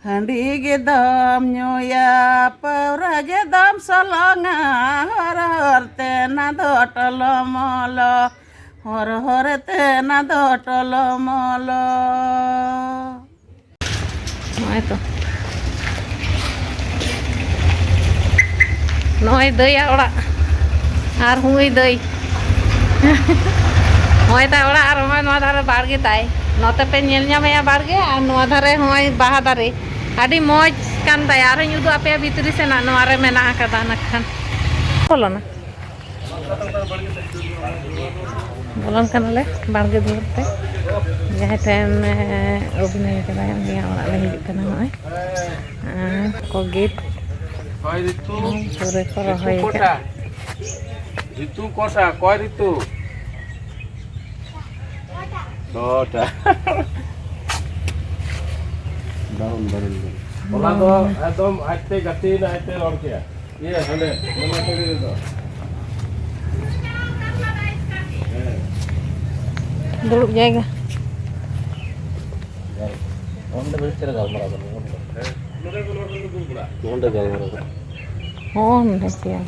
Handi gedam nyoya paura gedam solonga hor hor te na dotolo molo hor hor te na dotolo molo. Itu nói dây ora ar hui dây hoy ta ora ar hoy no dhare barge tai note pe nyel nyamaya barge ar no dhare hoy baha dare adi moj kan tai ar yudu ape bitri se na no are mena kada nakhan bolo na bolon kanale barge durte jahten obinay kada yang ora le hijuk kana hoy ko gate Koi Ritu, sore ko rohoy kota. Ritu kosa, koi Ritu. Kota. Daun. Olah to, adom aite gati na aite lor kia. Iya, hande, mana tadi itu. dulu jaga Onda bercerita galmara kan. Onda galmara. oh udah siap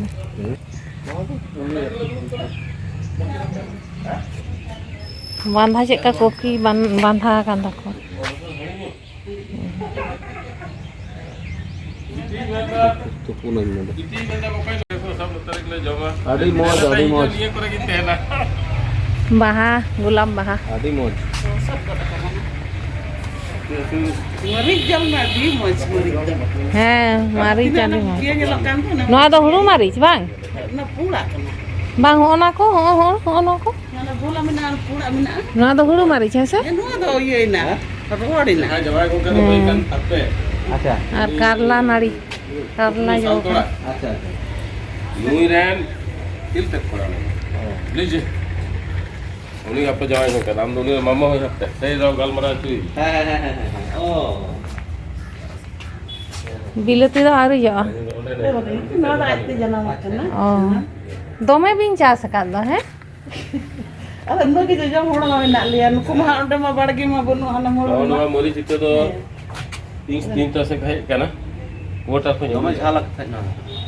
bandha cheka koki bandha kan takko Adi moj. baha gulam baha Adi moj. Marik jam na di moj marik jam. mari cari mah Dia nyelokan tu na noa do hulu maric bang na pula kana. bang ona ko ono ko Na pula mina pula mina. noa do hulu maric hese Ya no do ye na. Rodi na. Jawai ko kan berikan tape. Acha. ar karla nari karla jo Acha. Nui ran til tak pora. Leje. Uni apa jawai ko kan am doni mama ho sakte. Sei ro galmara tu. Oh. bilati do aru jo Na da aite jana makana. oh dome bin chas akad do he Ada no ki jam hora ma na liya nuku ma onde ma badgi ma bonu hana molo. Ono mori chitte do 3 se khai kana. Wota ko nyama jhalak thana.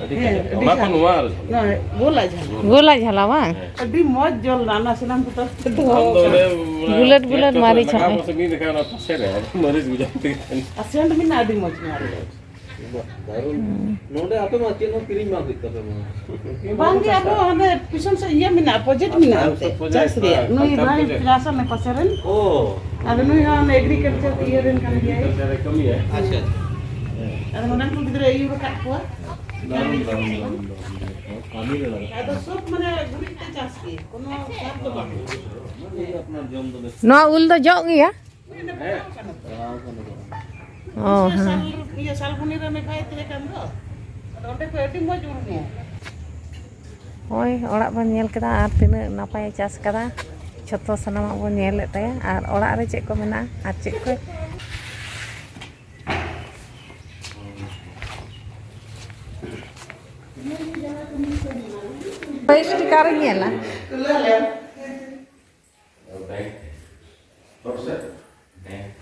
Adi ka. Ma ko nuar. Na bola jana. gola jhala bang Adi moj jol na sinam tu tas tu. Am do le bulat mari chha Kamu segi dekha na pasere. Mori bujante. Asen mina adi moj mari. Nonde ape ma cheno kirim ma dikta pe ma. Bangi abo ade pison se iya mina project mina ante. Jasri. No i bai plasa me paseren. Oh. Ada no ya agriculture iya ren kan dia. Dari kami ya. Asyik. Ada mana pun kita iya bekat kuat. Kami le laga. Ada sob mana gurit te jasri. Kono sab do bang. Apna jom do. noa ul do jog ya oh Iya sal puni rame khai te kan do. Ada onde ko edi moj urmo. hoy orak bon nyel keda ar tina napay chas kada choto sanama bon nyel taya ar orak re cek ko mena ar cek ko Pasti karnya lah.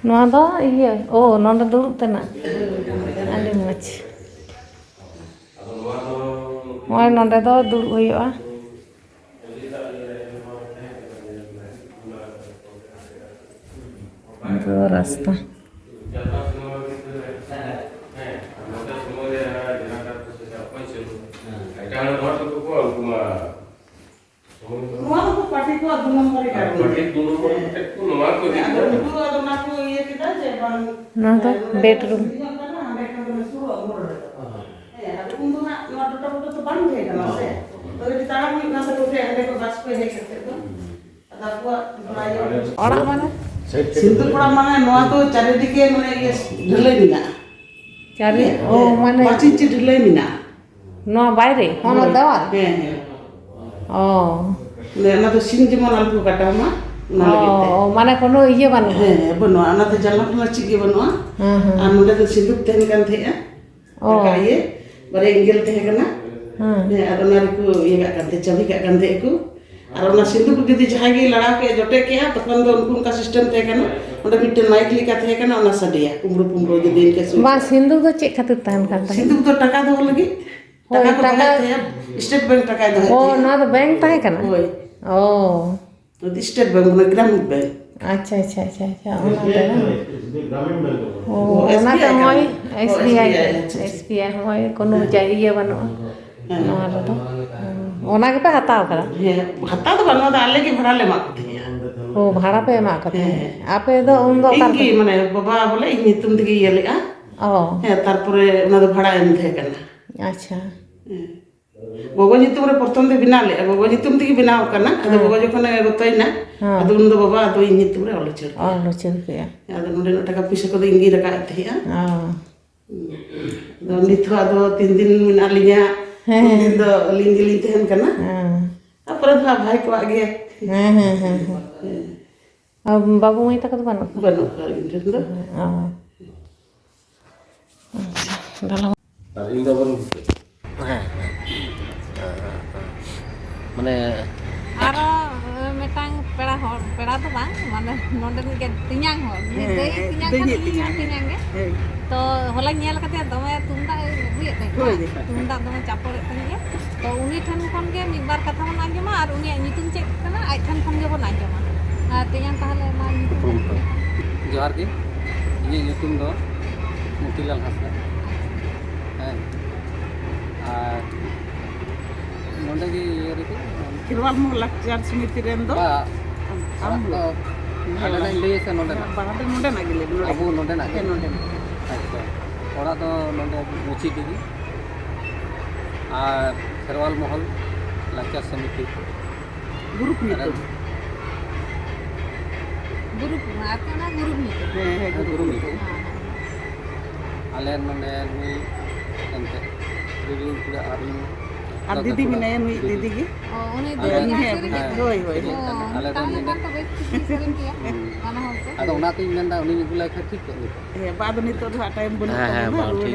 Noa do iya, oh nonda dulu tena. Andi moj. Moy nonda do dulu huyo itu rasta. Rumah tu parti ko adu nomor ka. Dulu adu naku iya kita je bang. Noa do bedroom. Ada undu nak dota tu bang je kan se. Tapi di tangan ni nasa tu ada ko bas ko he kete tu. Ada ko belayo. Orak mana? Sintu pura mana noa tu cari dike mana yes ढिले mina. Cari oh mana? Macin ci ढिले mina. Noa bayre, hono dawar. Oh. Le na tu sin je mana alpu kata ma. Oh, mana kono iya ban. Beno ana tu jalan tu cik ge beno. Anu tu sintu ten kan the ya. Oh. Kaye bare inggil teh kana. Ada nari ku iya gak kan teh cabi gak kan teh ku. और उना सिंदूर जुदी जहां गे लड़ा के जोटे के तखन दो उनको का system थे कना ओंडे मिटन माइक लिका थे कना ओना सडिया कुमरू कुमरू जुदी इनके सुई बा सिंदूर दो चेक खातिर तहन kan tayo सिंदूर तो टका दो लगी टका को दो थे स्टेट बैंक टका दो oh na do bank tayo kana होय oh तो स्टेट बैंक में ग्रामीण बैंक अच्छा अच्छा अच्छा अच्छा ona ona ta hoy SBI hoy kono jaiye banu noa do ona ke pa hataw kara हत्ता तो बनो आले के भरा ले माक थे ओ भाड़ा पे मा कते आपे दो उन दो इंगी माने बाबा बोले इन तुम दिगे ये ले ओ तारपरे उना दो भाड़ा एम थे कना अच्छा गोगो नितुम रे प्रथम दे बिना ले गोगो नितुम दिगे बिना कना अदो गोगो जखन गोतइना अदो उन दो बाबा अदो इन नितुम रे ओलचर पे अदो नोडे टका पैसा को इंगी रका थे दो निथो अदो 3 दिन मिना लिया दिन दो लिंगी तेहन कना अपरे दो भाई को आगे अब बाबू मई तक तो बनो बनो इंटर दो dalam আর ইন্দা বরং মানে aro metang pera to bang mane nonden ke tinyang hor ni dei tinyang ge to hola nyel kate dome tunda buye te tunda dome chapore te ge to uni than khon ge mibar katha mon anjoma ar uni nyutum chek kana ai than khon ge bon anjoma tinyang tahle ma nyutum जोहार के ये ᱧᱩᱛᱩᱢ ᱫᱚ ᱢᱚᱛᱤᱞᱟᱞ ᱦᱟᱸᱥᱫᱟ ᱦᱮᱸ ᱟᱨ ᱱᱚᱰᱮ ᱜᱮ ᱤᱭᱟᱹ ᱨᱮᱜᱮ खिरवाल मोहल्ला चार समिति रेन दो ᱵᱟ ᱟᱢ ᱫᱚ ᱟᱞᱮ ᱞᱟᱹᱭ ᱥᱮ ᱱᱚᱰᱮ बाहर नोडे ना गेले ᱟᱵᱚ ᱱᱚᱰᱮ ᱱᱟᱜ ᱜᱮ नोडे ᱟᱪᱪᱷᱟ ᱚᱲᱟᱜ ᱫᱚ ᱱᱚᱰᱮ ᱢᱩᱪᱤ ᱫᱤᱜᱤ ᱟᱨ ᱠᱷᱮᱨᱣᱟᱞ ᱢᱚᱦᱚᱞ ᱞᱟᱠᱪᱟᱨ ᱥᱚᱢᱤᱛᱤ ग्रुप नितो guru ate na guru ni ᱜᱩᱨᱩ ᱢᱤᱫ ᱟᱞᱮ ᱱᱚᱰᱮ ᱱᱩᱭ ᱮᱱᱛᱮ ᱨᱤᱨᱤᱧ ᱠᱩᱲᱟ ᱟᱨᱤᱧ और दीदी भी नहीं हुई दीदी की oh uni होय होय ᱟᱞᱮ ᱫᱚ ᱱᱚᱰᱮ to bes sering dia mana hol to ᱟᱫᱚ ᱚᱱᱟᱛᱤᱧ ᱢᱮᱱᱫᱟ ᱩᱱᱤ ᱟᱹᱜᱩ ᱞᱟᱭ ᱠᱷᱟᱡ ᱴᱷᱤᱠ ᱠᱚᱜ ᱜᱮ बाद नितो दो टाइम बनो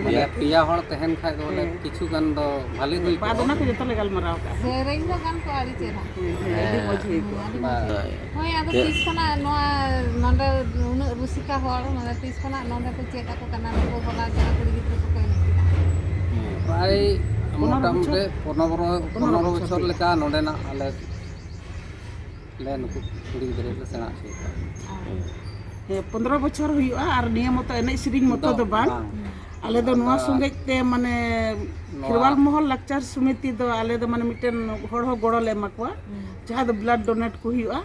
ᱵᱚᱞᱮ ᱯᱮᱭᱟ ᱦᱚᱲ ᱛᱟᱦᱮᱱ ᱠᱷᱟᱡ ᱫᱚ ᱵᱚᱞᱮ ᱠᱤᱪᱷᱩ ᱜᱟᱱ ᱫᱚ ᱵᱷᱟᱞᱤ ᱦᱩᱭ बाद ᱠᱚᱜᱼᱟ ना को जतो लेगल मराव का sering do kan ko ari chera एडी मौज हुई को hoy ado tis khona noa nonde unuk rusika hor nonde tis khona nonde ko cek ako kana ko hola jara kuri gidra ko ko প্রায় মোটামুটি 15 বছর লেখা নডেনা আলে লে নুকু কুড়ি গিদ্রে লে সেনা আছে 15 बछर हुआ और नियम मतो एने सिरिंग मतो दो बांग आले दो नोआ संगे ते माने खिरवाल महल लाक्चार समिति दो आले दो माने मिटेन हड़ हो गड़ो ले मकवा जहां दो ब्लड डोनेट को हुआ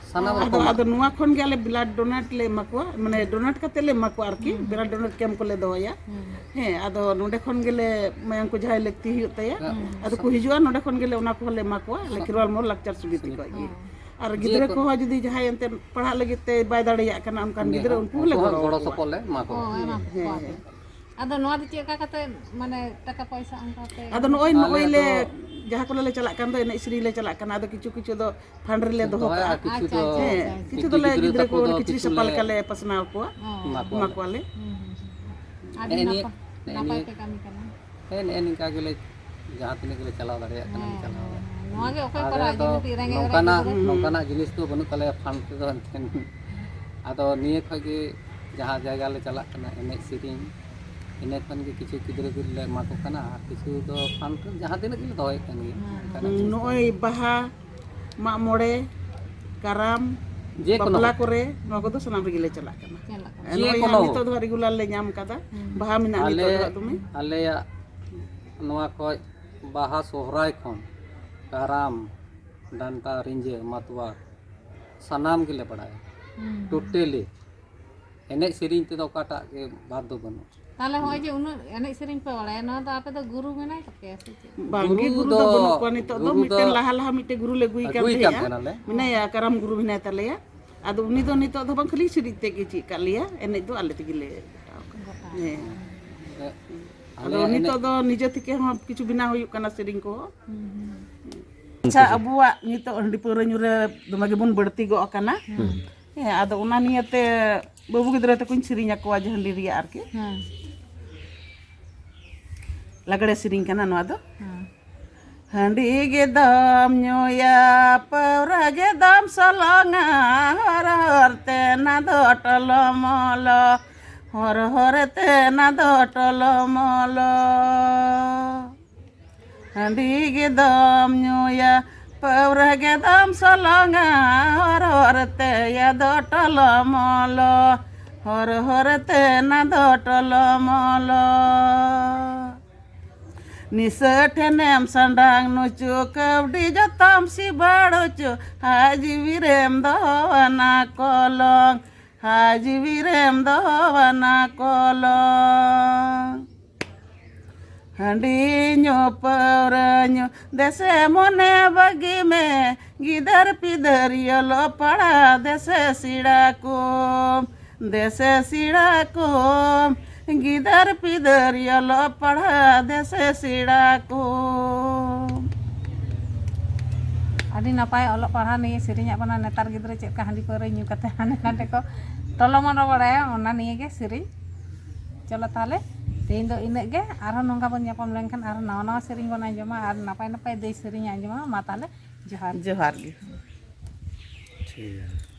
आदो नोआ खन के आले ब्लड डोनेट ले मकवा माने डोनेट कते ले मकवा आरकी ब्लड डोनेट कैंप को ले दोया हे आदो नोडे खन गेले मायang को जहां लेक्ति हुई तया आदो को हिजुआ नोडे खन गेले ओना को ले मकवा ले खिरवाल महल लाक्चार समिति को गी और गिद्रे को जुदी जहां एंते पढ़ा लगे ते बाय दाड़िया कना उनकान गिद्रे उनको ले গড় সপলে Mako ado noa di cheka kate mane taka paisa angka te आदो नोय ले जहां को ले चला कान दो एने श्री ले चला कान आदो किछु किछु दो फंड रे ले दो का কিছু তো किछु दो ले गिद्रे को किछु सपल कले पसना को माको ले adi napa te kami kana en निका गेले जहां तने गेले चलाव दाड़िया कना चलाव noa ge okoy kora jini tirenge नौकाना जिनिस तो बनु तले फंड ते दो आदो निये खगे जहां जायगा ले चला कना एने सिरिंग इने खन के किछु किद्रे को ले माको कना किछु दो फंड जहां तने गेले दोय कन गे नोय बाहा मा मोड़े कराम जे कोनो बापला करे नो को दो सनाम रे ले चला कना chala नोय हम तो दो रेगुलर ले नाम कदा बाहा मिना नि तो तुमे आले नोआ को बाहा सोहराय खन काराम डांटा रिंजे मतवा सनाम के ले पढ़ाए टोटली एने सेरिंग ते ओकाटा के बात दो बनो tale hoy je unu ene sering pe wala no to ape to guru menai tape ase बांगी गुरु दो बनो को नि तो दो मिटे लाहा लाहा मिटे गुरु ले गुई गुई kan kan ya मिना या करम गुरु बिना तलेया आदो उनी दो नि तो बang खली सिरि ते के ची कालिया एने दो आले ते गिले आदो उनी तो निजे थके हम किछु बिना हुयु kana sering को अच्छा अबुआ नि तो हंडी पौरा ᱧᱩᱨᱮ दमागे बन बड़ती गो kana हे आदो उना नियते बाबू गिद्रा ते कुन सिरिंग अकवा जहंडी रिया आरके लगड़े सिरिंग kana नो आदो Handi gedam nyuya paura gedam solonga hor te na dotolo molo hor te na dotolo molo handi gedam nyuya paura gedam solonga hor te ya dotolo molo hor te na dotolo molo Nisetenem sandang nucu kebdi jatam si badocu Haji Wirem dowana kolong Haji Wirem dowana kolong Handi nyo pauranyo dese mone bagi me Gidar pidar yolo pada dese sidakum Gidar pidar yolo pada dese sidakum Adi napai olok parhan nih sering apa netar gidre cek handi pare nyu kate hane nade ko tolong mana baraya ona nih ge sering cholo tale tein do ine ge arho nongka bon nyapam lengkan arho nawa sering bon anjoma ar napai dei sering anjoma matale johar Johar gitu ठीक है